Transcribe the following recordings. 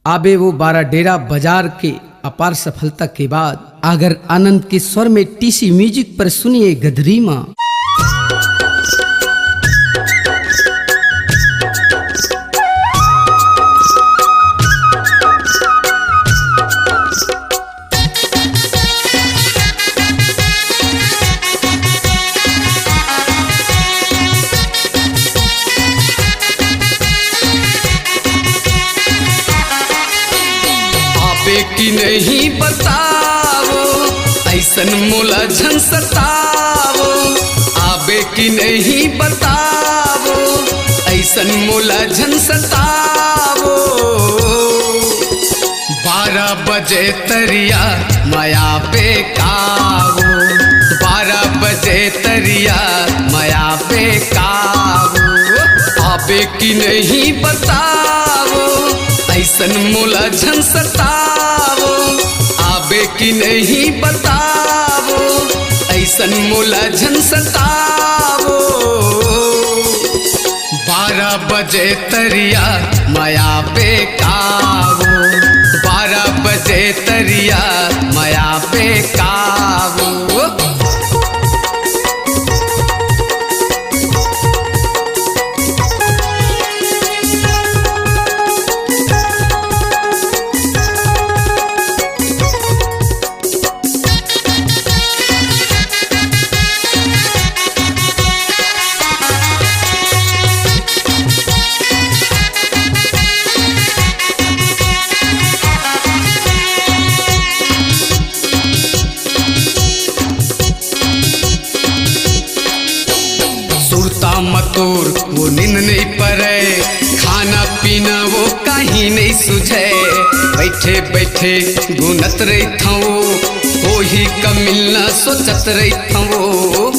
आबे वो 12 डेरा बाजार के अपार सफलता के बाद अगर आनंद के स्वर में टीसी म्यूजिक पर सुनिए गदरीमा। कि नहीं बताओ ऐसन मोला झन सतावो, आबे कि नहीं बताओ ऐसन मोला झन सतावो। 12 बजे तरिया माया पे कावो, 12 बजे तरिया माया पे कावो। आबे कि नहीं बताओ ऐसन मोला झन सतावो, आबे कि नहीं बतावो ऐसन मोला झन सतावो। 12 बजे तरिया माया पे कावो, 12 बजे तरिया माया पे कावो। मतोर वो नींद नहीं पड़े, खाना पीना वो कहीं नहीं सुझे। बैठे बैठे गुनत रही था वो ही कम मिलना सोचत रही था वो।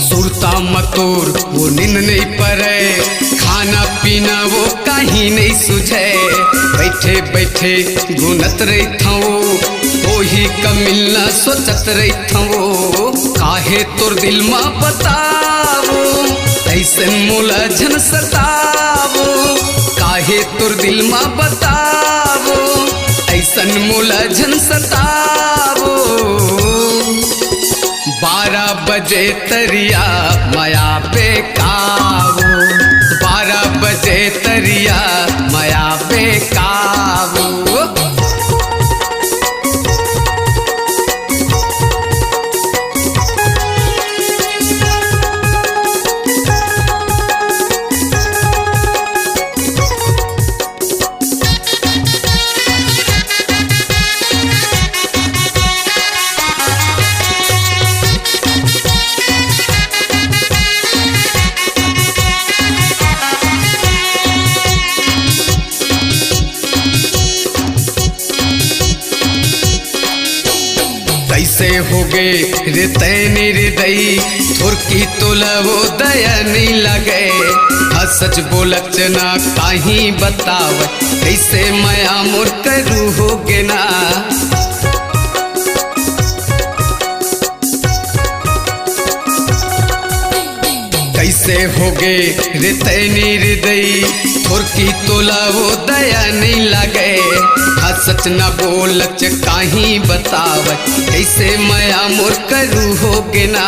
सुरता मतोर वो नींद नहीं पड़े, खाना पीना वो कहीं नहीं सुझे। बैठे बैठे गुनत रही था वो ही कम मिलना सोचत रही था वो। काहे तोर दिल में बतावो ऐसन मोला झन सतावो, काहे तोर दिल में बतावो ऐसन मोला झन सतावो। 12 बजे तरिया माया पे कावो, 12 बजे तरिया माया पे कावो। कैसे हो गए रे तैने हृदय, थोरकी तोला वो दया नहीं लगे। सच बोलत ना कहीं बताव, कैसे माया मोर करू हो गे ना। कैसे हो गए रे तैने हृदय, थोरकी तोला वो दया नहीं लगे। सच न बोलच कहीं बताव, कैसे माया मोर करू हो गे ना।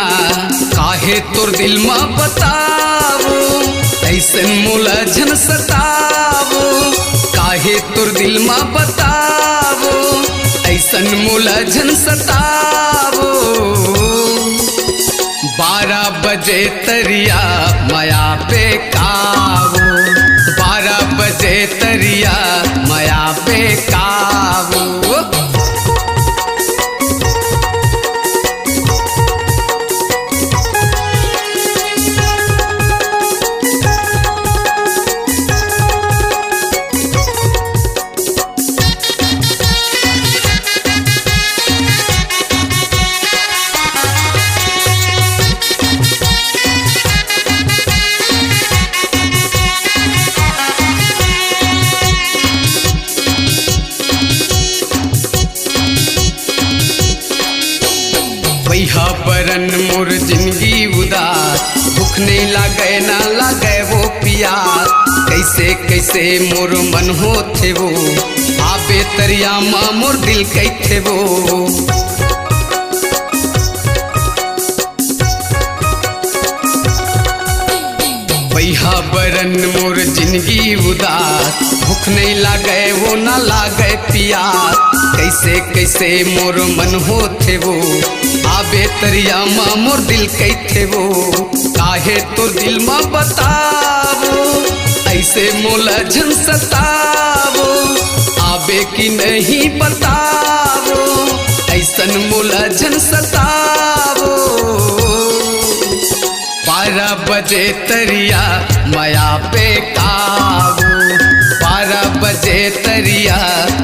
काहे तोर दिल में बतावो ऐसन मोला झन सतावो, काहे तोर दिल में बतावो ऐसन मोला झन सतावो। 12 बजे तरिया माया पे कावो, 12 बजे तरिया माया पे कावो। बरन मोर जिंदगी उदास, भूख नहीं लागे ना लागे वो प्यार, कैसे कैसे मोर मन होथे वो, आबे तरिया माँ मोर दिल कैथे वो। बैहा बरन मोर जिंदगी उदास, भूख नहीं लागे वो ना लागे प्यार, कैसे कैसे मोर मन होथे वो, आबे तरिया माँ मोर दिल कैथे वो। काहे तो दिल माँ बतावो, ऐसे मोला झन सतावो, आबे की नहीं बतावो, ऐसन मोला झन सतावो। 12 बजे तरिया माया पे काबू, 12 बजे तरिया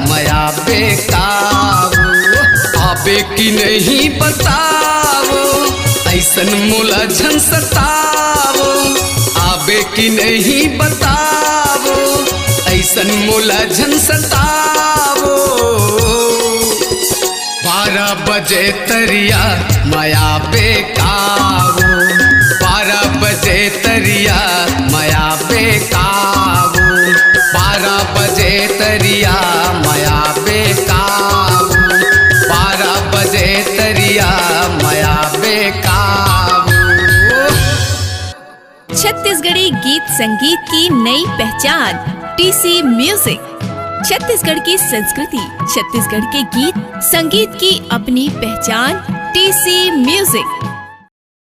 माया पे काबू, आबे की नहीं बतावो, ऐसन मोला झन सतावो, आबे की नहीं बतावो, ऐसन मोला झन सतावो। 12 बजे तरिया माया पे काबू, 12 बजे तरिया माया पे काबू, 12 बजे तरिया माया पे काबू, 12 बजे तरिया माया पे काबू। छत्तीसगढ़ी गीत संगीत की नई पहचान टीसी म्यूजिक। छत्तीसगढ़ की संस्कृति, छत्तीसगढ़ के गीत संगीत की अपनी पहचान टीसी म्यूजिक।